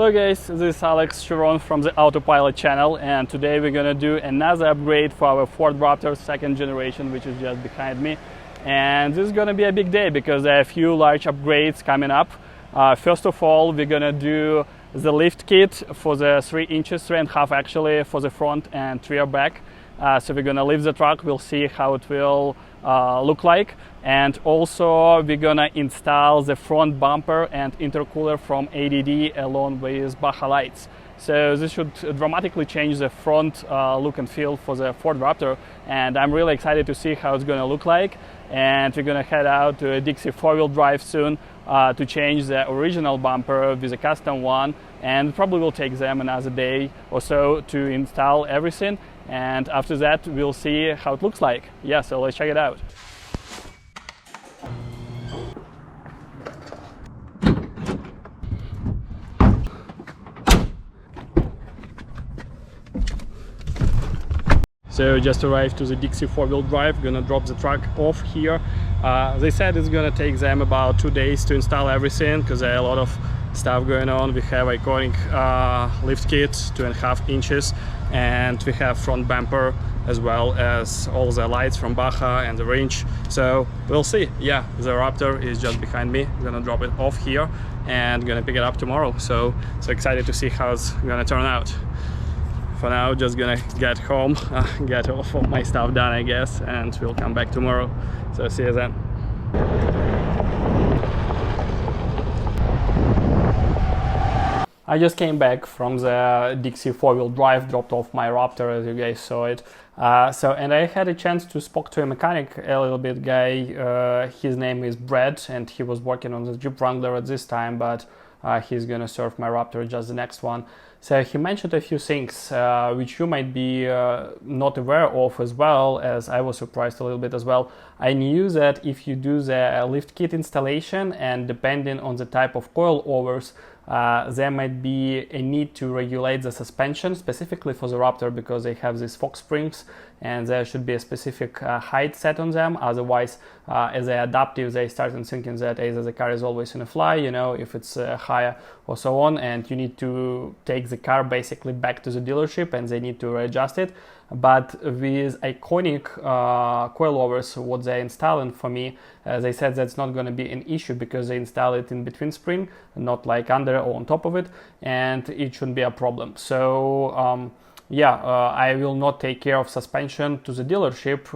Hello guys, this is Alex Chiron from the Autopilot channel, and today we're gonna do another upgrade for our Ford Raptor second generation, which is just behind me. And this is gonna be a big day because there are a few large upgrades coming up. First of all, we're gonna do the lift kit for the 3 inches, 3.5 actually, for the front and rear back. So we're gonna lift the truck, we'll see how it will look like. And also we're gonna install the front bumper and intercooler from ADD along with Baja lights. So this should dramatically change the front look and feel for the Ford Raptor, and I'm really excited to see how it's gonna look like. And we're gonna head out to a Dixie 4-wheel drive soon to change the original bumper with a custom one, and probably will take them another day or so to install everything. And after that we'll see how it looks like. Yeah, so let's check it out. So just arrived to the Dixie 4-wheel drive, gonna drop the truck off here. They said it's gonna take them about 2 days to install everything because there are a lot of stuff going on. We have iconic lift kit, 2.5 inches, and we have front bumper as well as all the lights from Baja and the Winch. So we'll see. Yeah, the Raptor is just behind me. I'm gonna drop it off here and gonna pick it up tomorrow. So excited to see how it's gonna turn out. For now, just gonna get home, get all of my stuff done, I guess, and we'll come back tomorrow. So see you then. I just came back from the Dixie 4-wheel drive, dropped off my Raptor, as you guys saw it. And I had a chance to speak to a mechanic, a little bit guy. His name is Brad, and he was working on the Jeep Wrangler at this time, but he's gonna serve my Raptor, just the next one. So he mentioned a few things which you might be not aware of, as well as I was surprised a little bit as well. I knew that if you do the lift kit installation, and depending on the type of coilovers, there might be a need to regulate the suspension, specifically for the Raptor, because they have these fork springs and there should be a specific height set on them. Otherwise, as they're adaptive, they start thinking that either the car is always in a fly, you know, if it's higher or so on, and you need to take the car basically back to the dealership and they need to readjust it. But with iconic coilovers, what they're installing for me, they said that's not going to be an issue because they install it in between spring, not like under or on top of it, and it shouldn't be a problem. So I will not take care of suspension to the dealership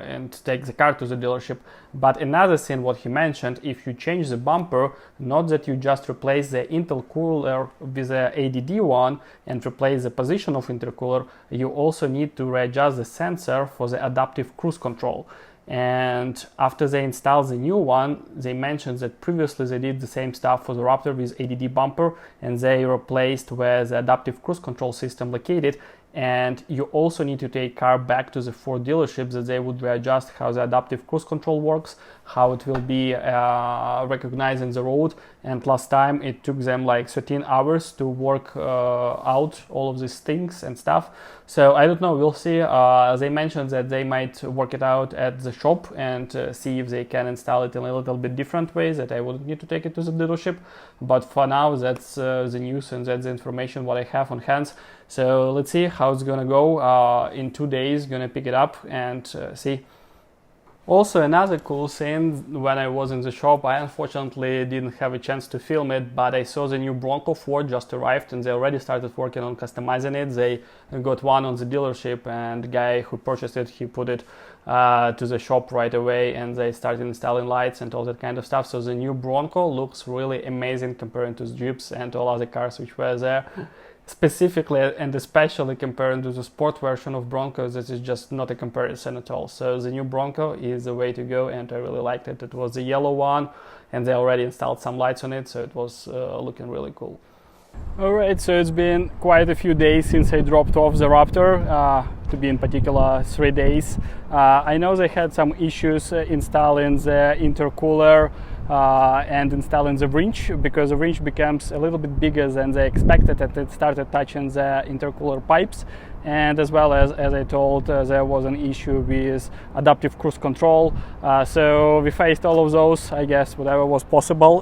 and take the car to the dealership. But another thing what he mentioned, if you change the bumper, not that you just replace the intercooler with the ADD one and replace the position of intercooler, you also need to readjust the sensor for the adaptive cruise control. And after they installed the new one, they mentioned that previously they did the same stuff for the Raptor with ADD bumper, and they replaced where the adaptive cruise control system located. And you also need to take car back to the Ford dealership that they would readjust how the adaptive cruise control works, how it will be recognizing the road. And last time it took them like 13 hours to work out all of these things and stuff. So I don't know, we'll see. They mentioned that they might work it out at the shop and see if they can install it in a little bit different ways, that I wouldn't need to take it to the dealership. But for now, that's the news and that's the information what I have on hands. So let's see how it's gonna go. In 2 days, gonna pick it up and see. Also, another cool thing, when I was in the shop, I unfortunately didn't have a chance to film it, but I saw the new Bronco Ford just arrived and they already started working on customizing it. They got one on the dealership, and the guy who purchased it, he put it to the shop right away, and they started installing lights and all that kind of stuff. So the new Bronco looks really amazing comparing to the Jeeps and all other cars which were there. Specifically and especially comparing to the sport version of Bronco, this is just not a comparison at all. So the new Bronco is the way to go, and I really liked it. It was the yellow one, and they already installed some lights on it, so it was looking really cool. Alright, so it's been quite a few days since I dropped off the Raptor, to be in particular 3 days. I know they had some issues installing the intercooler and installing the winch, because the winch becomes a little bit bigger than they expected, and it started touching the intercooler pipes. and as well as I told, there was an issue with adaptive cruise control. So we faced all of those, I guess, whatever was possible.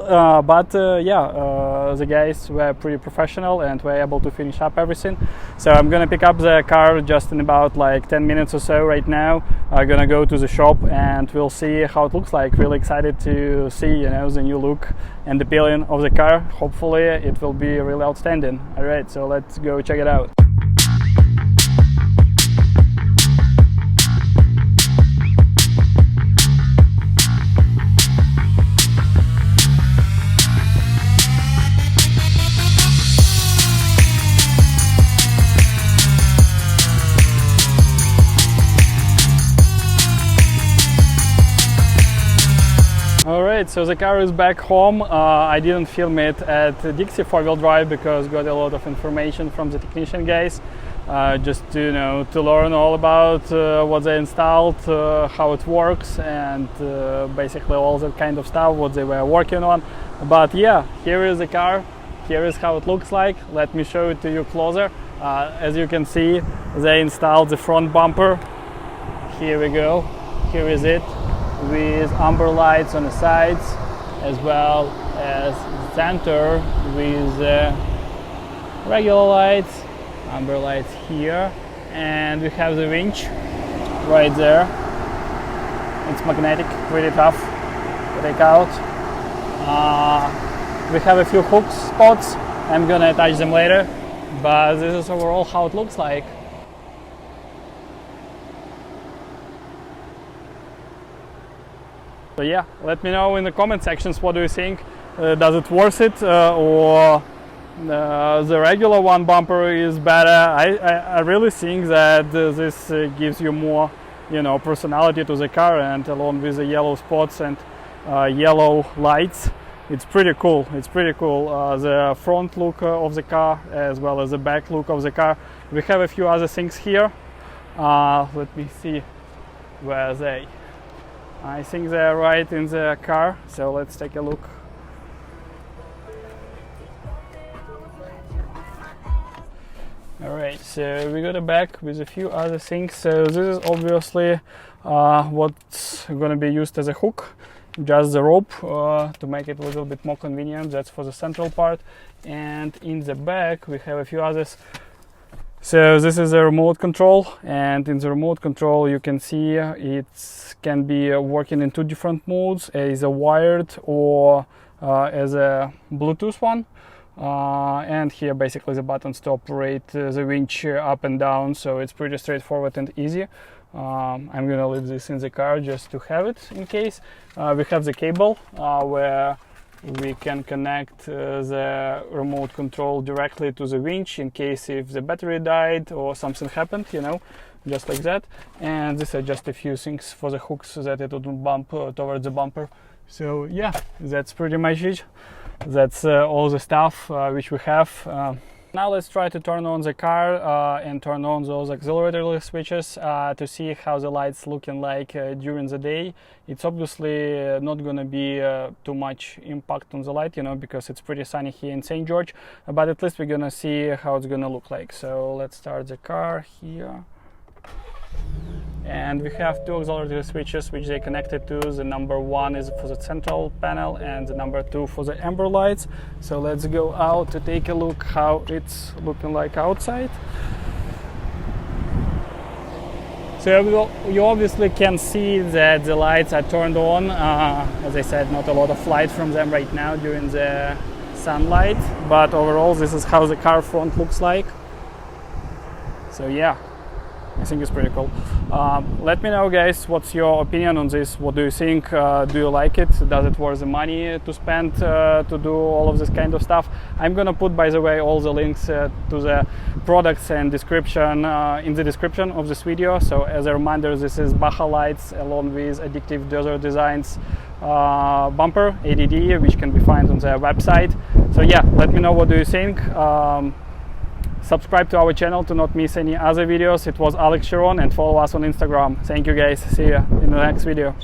The guys were pretty professional and were able to finish up everything. So I'm gonna pick up the car just in about like 10 minutes or so right now. I'm gonna go to the shop and we'll see how it looks like. Really excited to see, you know, the new look and the feeling of the car. Hopefully it will be really outstanding. All right, so let's go check it out. Alright, so the car is back home. I didn't film it at Dixie 4-wheel drive because got a lot of information from the technician guys, just to, you know, to learn all about what they installed, how it works, and basically all that kind of stuff, what they were working on. But yeah, here is the car, here is how it looks like. Let me show it to you closer. As you can see, they installed the front bumper. Here we go, here is it, with amber lights on the sides, as well as center with regular lights, amber lights here, and we have the winch right there. It's magnetic, pretty tough to take out. We have a few hook spots. I'm gonna attach them later, but this is overall how it looks like. So yeah, let me know in the comment sections, what do you think? Does it worth it, or the regular one bumper is better? I really think that this gives you more, you know, personality to the car, and along with the yellow spots and yellow lights, it's pretty cool. It's pretty cool. The front look of the car as well as the back look of the car. We have a few other things here. Let me see, where are they? I think they're right in the car, so let's take a look. Alright, so we got a back with a few other things. So this is obviously what's going to be used as a hook, just the rope, to make it a little bit more convenient. That's for the central part. And in the back we have a few others. So this is a remote control, and in the remote control you can see it can be working in two different modes, as a wired or as a Bluetooth one. And here basically the buttons to operate the winch up and down, so it's pretty straightforward and easy. I'm gonna leave this in the car just to have it in case. We have the cable where we can connect the remote control directly to the winch in case if the battery died or something happened, you know, just like that. And these are just a few things for the hooks so that it wouldn't bump towards the bumper. So yeah, that's pretty much it. That's all the stuff which we have. Now let's try to turn on the car and turn on those auxiliary switches to see how the lights looking like during the day. It's obviously not going to be too much impact on the light, you know, because it's pretty sunny here in St. George, but at least we're going to see how it's going to look like. So let's start the car here. And we have two auxiliary switches which they connected to. The number one is for the central panel and the number two for the amber lights. So let's go out to take a look how it's looking like outside. So you obviously can see that the lights are turned on. As I said, not a lot of light from them right now during the sunlight, but overall this is how the car front looks like. So yeah, I think it's pretty cool. Let me know, guys, what's your opinion on this? What do you think? Do you like it? Does it worth the money to spend to do all of this kind of stuff? I'm gonna put, by the way, all the links to the products and description in the description of this video. So as a reminder, this is Baja lights along with Addictive Desert Designs bumper, ADD, which can be found on their website. So yeah, let me know what do you think. Subscribe to our channel to not miss any other videos. It was Alex Sharon, and follow us on Instagram. Thank you, guys. See you in the next video.